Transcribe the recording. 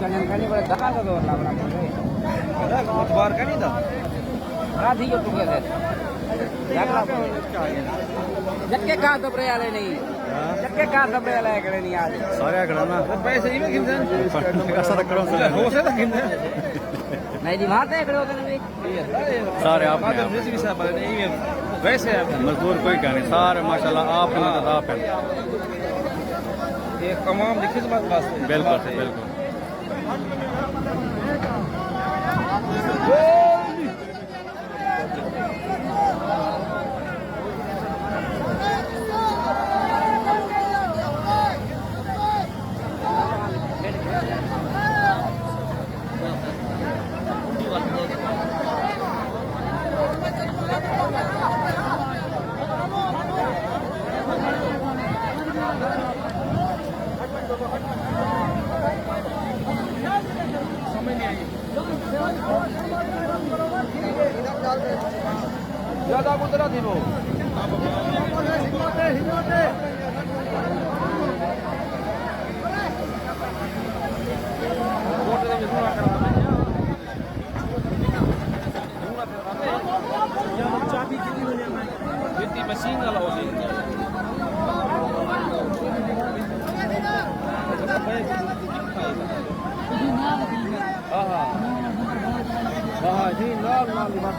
jangan kali boleh dah kan tuh lah orang boleh. Ada mutbar kan itu? Radhi yo tuh kan. Jangan जक्के कहाँ दबरे वाले नहीं जक्के कहाँ दबरे वाले खड़े नहीं आज सारे खड़ा ना पैसे ही में गिनते हैं कैसा रख रहा हूं हो से गिनते हैं नहीं जी मारते खड़े होते हैं सारे आप भी सब नहीं वैसे मजदूर कोई क्या नहीं सारे माशाल्लाह आप हैं ये तमाम की खिदमत वास्ते बिल्कुल बिल्कुल ज्यादा कुतरा थी वो चाबी कितनी मशीन वाला हो जी लाल लाल बात